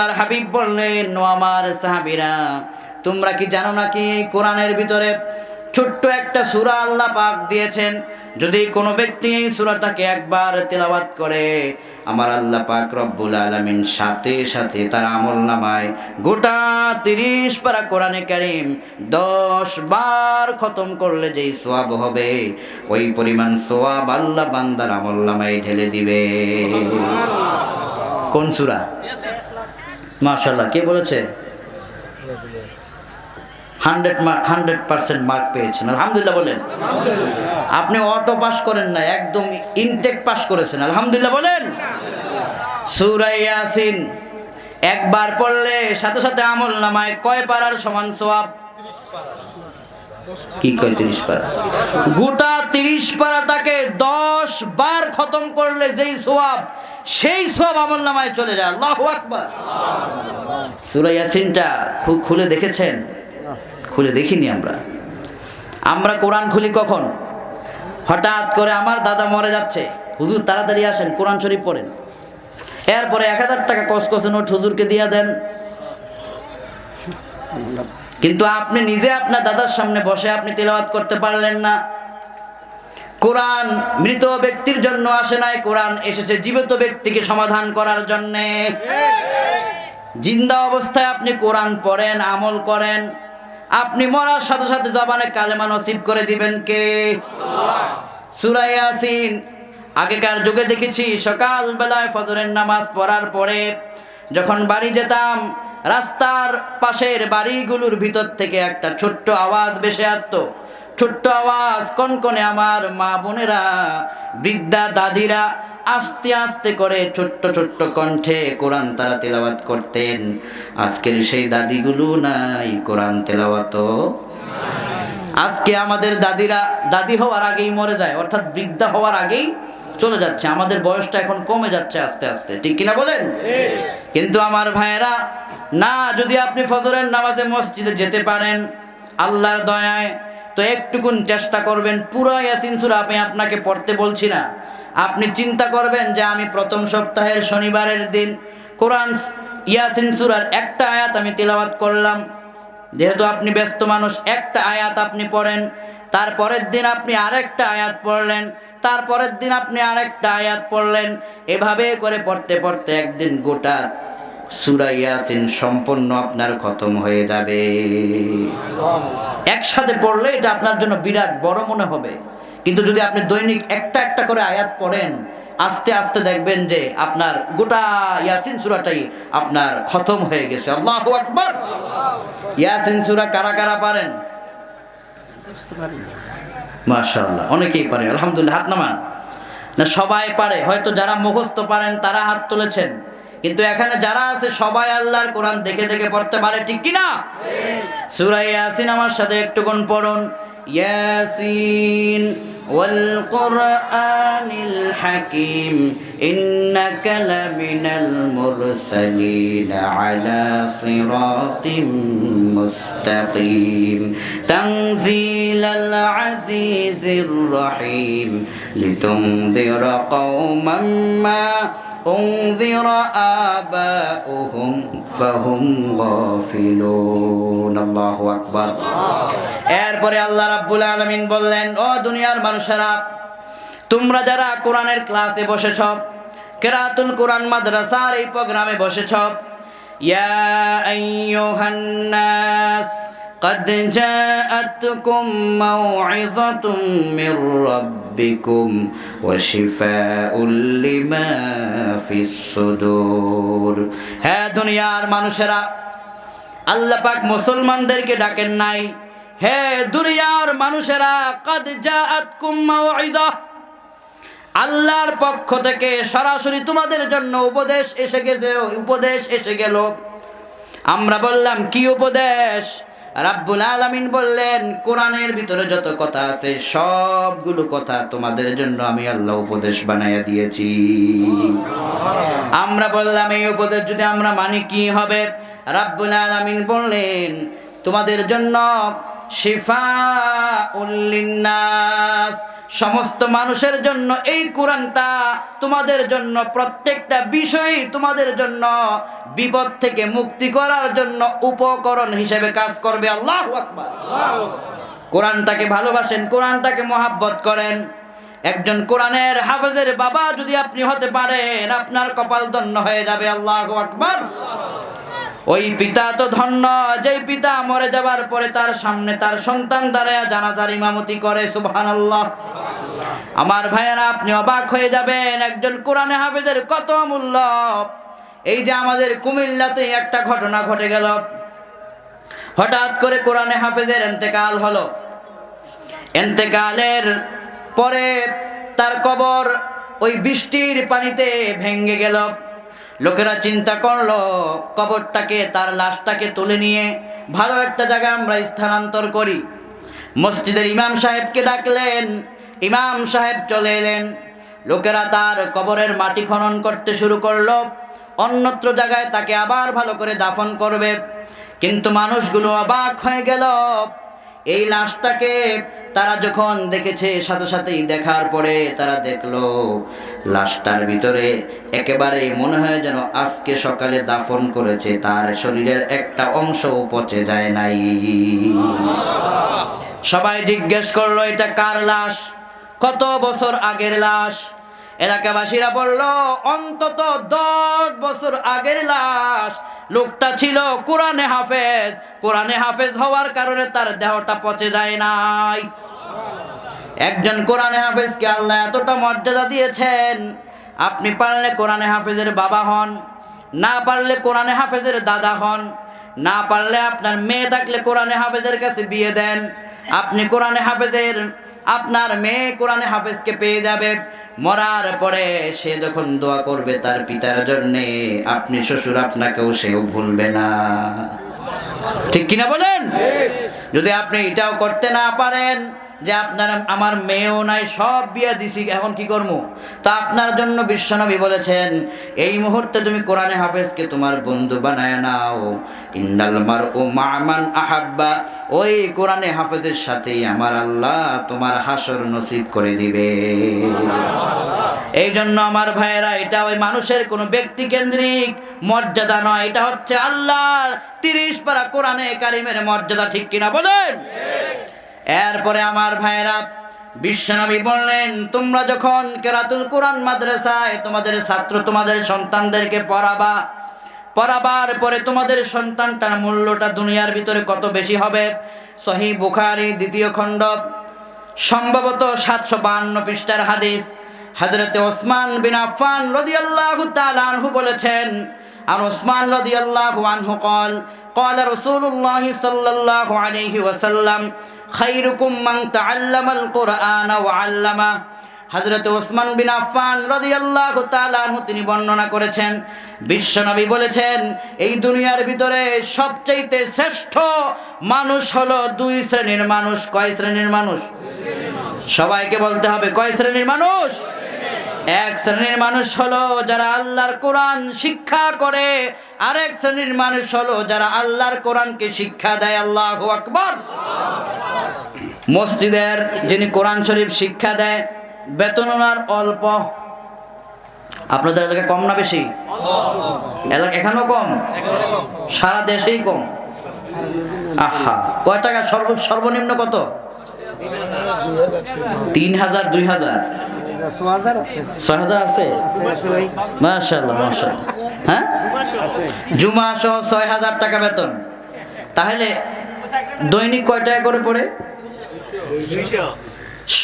আল্লাহর হাবিব বললেন, ও আমার সাহাবীরা, তোমরা কি জানো নাকি কোরআনের ভিতরে ছোট্ট একটা সূরা আল্লাহ পাক দিয়েছেন, যদি কোনো ব্যক্তি এই সূরাটাকে একবার তেলাওয়াত করে আমার আল্লাহ পাক রব্বুল আলামিন সাথে সাথে তার আমলনামায় গোটা 30 পারা কোরআনে কারীম 10 বার খতম করলে যেই সওয়াব হবে ওই পরিমাণ সওয়াব আল্লাহ বান্দার আমলনামায় ঢেলে দিবে। কোন সূরা? মাশাআল্লাহ, কে বলেছে? 100% মার্ক পেয়েছেন, আলহামদুলিল্লাহ বলেন। আপনি অটো পাস করেন না, একদম ইনটেক পাস করেছেন, আলহামদুলিল্লাহ বলেন। সূরা ইয়াসিন একবার পড়লে সাথে সাথে আমলনামায় কয় পারার সমান সওয়াব? কি কয়? 30 পারা। গোটা 30 পারাটাকে 10 বার খতম করলে যেই সওয়াব, সেই সওয়াব আমলনামায় চলে যায়। আল্লাহু আকবার। সূরা ইয়াসিনটা খুলে দেখেছেন? খুলে দেখিনি আমরা কোরআন খুলি কখন? হঠাৎ করে আমার দাদা মরে যাচ্ছে, হুজুর তাড়াতাড়ি আসেন কোরআন শরীফ পড়েন। এরপরে 1000 টাকা কসকসে নোট হুজুরকে দিয়ে দেন। কিন্তু আপনি নিজে আপনার দাদার সামনে বসে আপনি তেলাওয়াত করতে পারলেন না। কোরআন মৃত ব্যক্তির জন্য আসে নাই, কোরআন এসেছে জীবিত ব্যক্তিকে সমাধান করার জন্যে। জিন্দা অবস্থায় আপনি কোরআন পড়েন, আমল করেন, আপনি মরার সাথে সাথে জবানে কালেমা নসিব করে দিবেন কে? সূরা ইয়াসিন আগেকার যুগে দেখেছি সকাল বেলায় ফজরের নামাজ পড়ার পরে যখন বাড়ি যেতাম, রাস্তার পাশের বাড়িগুলোর ভিতর থেকে একটা ছোট্ট আওয়াজ ভেসে আসতো। ছোট্ট আওয়াজ, কনকনে আমার মা বোনেরা, বৃদ্ধা দাদিরা আস্তে আস্তে করে ছোট্ট ছোট্ট কণ্ঠে কোরআন তারা তেলাওয়াত করতেন। আজকের সেই দাদিগুলো নাই, কোরআন তেলাওয়াত। আজকে আমাদের দাদিরা দাদি হওয়ার আগেই মরে যায়, অর্থাৎ বৃদ্ধা হওয়ার আগেই চলে যাচ্ছে। আমাদের বয়সটা এখন কমে যাচ্ছে আস্তে আস্তে, ঠিক কিনা বলেন? কিন্তু আমার ভাইয়েরা, না, যদি আপনি ফজরের নামাজে মসজিদে যেতে পারেন আল্লাহর দয়ায়, তো একটুকুন চেষ্টা করবেন। পুরো ইয়াসিন সূরা আমি আপনাকে পড়তে বলছি না, আপনি চিন্তা করবেন যে আমি প্রথম সপ্তাহের শনিবারের দিন কোরআন ইয়াসিন সূরার একটা আয়াত আমি তেলাওয়াত করলাম। যেহেতু আপনি ব্যস্ত মানুষ, একটা আয়াত আপনি পড়েন, তারপরের দিন আপনি আরেকটা আয়াত পড়লেন, তারপরের দিন আপনি আরেকটা আয়াত পড়লেন, এভাবে করে পড়তে পড়তে একদিন গোটা সূরা ইয়াসিন সম্পূর্ণ আপনার খতম হয়ে যাবে। একসাথে পড়লে এটা আপনার জন্য বিরাট বড় মনে হবে, কিন্তু যদি আপনি দৈনিক একটা একটা করে আয়াত পড়েন, আস্তে আস্তে দেখবেন যে আপনার গোটা ইয়াসিন সূরাটাই আপনার খতম হয়ে গেছে। আল্লাহু আকবার। ইয়াসিন সূরা কারা কারা পারেন? মাশাআল্লাহ, অনেকেই পারে, আলহামদুলিল্লাহ। হাত নামান। না সবাই পারে? হয়তো যারা মুখস্থ পারেন তারা হাত তুলেছেন, কিন্তু এখানে যারা আছে সবাই আল্লাহর কোরআন দেখে দেখে পড়তে পারে, ঠিক কিনা? সূরা ইয়াসিন আমার সাথে একটুক্ষণ পড়ুন। ইয়াসিন ওয়াল কুরআনিল হাকীম ইন্নাকা লামিনাল মুরসালিন আলা সিরাতিম মুস্তাকিম তানজিলাল আজিজির রহিম লিতুনযিরা কওমান মা أنذر آباؤهم فهم غافلون الله أكبر। এরপরে আল্লাহ রাব্বুল আলামিন বললেন, ও দুনিয়ার মানুষেরা, তোমরা যারা কোরআনের ক্লাসে বসেছ, কিরাতুল কোরআন মাদ্রাসার এই প্রোগ্রামে বসেছ, ইয়া আইয়ুহান নাস قد جاءتكم موعظة من ربكم وشفاء لما في الصدور। হ্যাঁ দুনিয়ার মানুষেরা, আল্লাহ পাক মুসলমানদেরকে ডাকেন নাই, হে দুনিয়ার মানুষেরা, قد جاءتكم موعظة, আল্লাহর পক্ষ থেকে সরাসরি তোমাদের জন্য উপদেশ এসে গেছে, উপদেশ এসে গেল। আমরা বললাম কি উপদেশ? রাব্বুল আলামিন বললেন, কোরআনের ভিতরে যত কথা আছে সবগুলো কথা তোমাদের জন্য আমি আল্লাহ উপদেশ বানাইয়া দিয়েছি। আমরা বললাম এই উপদেশ যদি আমরা মানি কি হবে? রাব্বুল আলামিন বললেন, তোমাদের জন্য শিফাউল লিন্নাস, সমস্ত মানুষের জন্য এই কোরআনটা তোমাদের জন্য, প্রত্যেকটা বিষয় তোমাদের জন্য বিপদ থেকে মুক্তি করার জন্য উপকরণ হিসেবে কাজ করবে। আল্লাহু আকবার। কোরআনটাকে ভালোবাসেন, কোরআনটাকে মহাব্বত করেন। একজন কোরআনের হাফেজের বাবা যদি আপনি হতে পারেন, আপনার কপাল ধন্য হয়ে যাবে। আল্লাহু আকবার। ওই পিতা তো ধন্য, যেই পিতা মরে যাবার পরে তার সামনে তার সন্তান দাঁড়ায় জানাজার ইমামতি করে। সুবহানাল্লাহ। আমার ভাইয়েরা, আপনি অবাক হয়ে যাবেন একজন কোরআনে হাফেজের কত মূল্য। এই যে আমাদের কুমিল্লাতে একটা ঘটনা ঘটে গেল, হঠাৎ করে কোরআনে হাফেজের ইন্তেকাল হলো। ইন্তেকালের পরে তার কবর ওই বৃষ্টির পানিতে ভেঙে গেল। লোকেরা চিন্তা করলো কবরটাকে, তার লাশটাকে তুলে নিয়ে ভালো একটা জায়গায় আমরা স্থানান্তর করি। মসজিদের ইমাম সাহেবকে ডাকলেন, ইমাম সাহেব চলে এলেন। লোকেরা তার কবরের মাটি খনন করতে শুরু করলো, অন্যত্র জায়গায় তাকে আবার ভালো করে দাফন করবে। কিন্তু মানুষগুলো অবাক হয়ে গেল। এই লাশটাকে তারা যখন দেখেছে, সাথে সাথেই দেখার পরে তারা দেখলো লাশটার ভিতরে একেবারে মনে হয় যেন আজকে সকালে দাফন করেছে, তার শরীরের একটা অংশও পচে যায় নাই। সবাই জিজ্ঞেস করলো এটা কার লাশ, কত বছর আগের লাশ? এলাকাবাসীরা বলল অন্তত 10 বছর আগের লাশ। লোকটা ছিল কোরআনে হাফেজ, কোরআনে হাফেজ হওয়ার কারণে তার দেহটা পচে যায় নাই। একজন কোরআনে হাফেজকে আল্লাহ এতটা মর্যাদা দিয়েছেন, আপনি পারলে কোরআনে হাফেজের বাবা হন, না পারলে কোরআনে হাফেজের দাদা হন, না পারলে আপনার মেয়ে থাকলে কোরআনে হাফেজের কাছে বিয়ে দেন। আপনি কোরআনে হাফেজের, আপনার মেয়ে কোরআনে হাফেজকে পেয়ে যাবে। মরার পরে সে যখন দোয়া করবে তার পিতার জন্যে, আপনি শ্বশুর আপনাকেও সেও ভুলবে না। ঠিক কিনা বলেন? যদি আপনি এটাও করতে না পারেন যে আপনার আমার মেয়েও নাই, সব বিয়ে দিছি, এখন কি করবো? তা আপনার জন্য বিশ্বনবী বলেছেন এই মুহূর্তে তুমি কোরআনে হাফেজকে তোমার বন্ধু বানায় নাও। ইন্নাল মারউ মা মান আহাব্বা, ওই কোরআনে হাফেজের সাথেই আমার আল্লাহ তোমার হাসর নসিব করে দিবে। এই জন্য আমার ভাইয়েরা, এটা ওই মানুষের কোনো ব্যক্তি কেন্দ্রিক মর্যাদা নয়, এটা হচ্ছে আল্লাহর 30 পারা কোরআনে কারিমের মর্যাদা। ঠিক কিনা বলেন? এরপরে আমার ভাইয়েরা, বিশ্বনবী বললেন তোমরা যখন কেরাতুল কোরআন মাদ্রাসায় তোমাদের ছাত্র, তোমাদের সন্তানদেরকে পড়াবার পরে তোমাদের সন্তানটার মূল্যটা দুনিয়ার ভিতরে কত বেশি হবে। সহিহ বুখারী 2য় খণ্ড সম্ভবত 752 পৃষ্ঠার হাদিস। হযরতে ওসমান বিন আফফান রাদিয়াল্লাহু তাআলা আনহু বলেছেন, আর ওসমান রাদিয়াল্লাহু আনহু قال قال رسول الله صلى الله عليه وسلم খায়রুকুম মান তাআল্লামাল কুরআন ওয়া আল্লামা। হযরত ওসমান বিন আফফান রাদিয়াল্লাহু তাআলা আনহু তিনি বর্ণনা করেছেন, বিশ্বনবী বলেছেন এই দুনিয়ার ভিতরে সবচেয়ে শ্রেষ্ঠ মানুষ হলো 2 শ্রেণীর মানুষ। কয় শ্রেণীর মানুষ? সবাইকে বলতে হবে কয় শ্রেণীর মানুষ? 1 শ্রেণীর মানুষ হলো যারা আল্লাহর কোরআন শিক্ষা করে, আরেক শ্রেণীর মানুষ হলো যারা আল্লাহর কোরআনকে শিক্ষা দেয়। আল্লাহু আকবার। মসজিদের যিনি কোরআন শরীফ শিক্ষা দেয়, বেতন ওনার অল্প। আপনাদের এলাকায় কম না বেশি? এখানেও কম, সারা দেশেই কম। আহা, কয় টাকা সর্বনিম্ন কত? 3000, 2000, 6000 আছে? মাশাআল্লাহ, মাশাআল্লাহ। হ্যাঁ, জুমা সহ 6000 টাকা বেতন। তাহলে দৈনিক কয় টাকা করে পড়ে?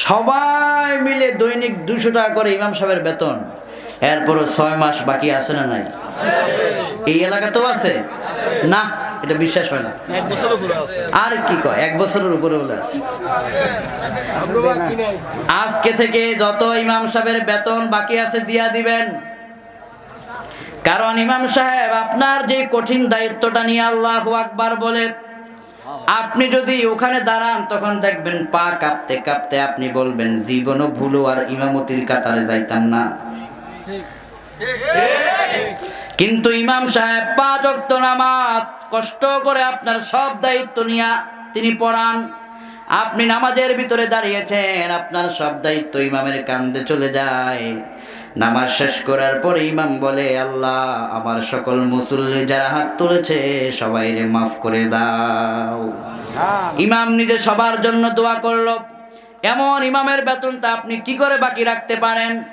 সবাই মিলে দৈনিক 200 টাকা করে ইমাম সাহেবের বেতন। এরপরও 6 মাস বাকি আছে না নাই? এই এলাকাতেও আছে না? এটা বিশ্বাস হয় না। আর কি কয়, 1 বছরের উপরে বলে আছে। আজকে থেকে যত ইমাম সাহেবের বেতন বাকি আছে দিয়া দিবেন। কারণ ইমাম সাহেব আপনার যে কঠিন দায়িত্বটা নিয়ে আল্লাহু আকবার বলে আপনি যদি ওখানে দাঁড়ান, তখন দেখবেন পা কাঁপতে কাঁপতে আপনি বলবেন জীবনও ভুলো আর ইমামতির কাতারে যাইতাম না। কিন্তু ইমাম সাহেব 5 ওয়াক্ত নামাজ কষ্ট করে আপনার সব দায়িত্ব নিয়ে তিনি পড়ান। আপনি নামাজের ভিতরে দাঁড়িয়েছেন, আপনার সব দায়িত্ব ইমামের কাঁধে চলে যায়। নামাজ শেষ করার পরে ইমাম বলে, আল্লাহ আমার সকল মুসল্লি যারা হাত তুলেছে সবাইরে মাফ করে দাও। ইমাম নিজে সবার জন্য দোয়া করলো। এমন ইমামের বেতনটা আপনি কি করে বাকি রাখতে পারেন?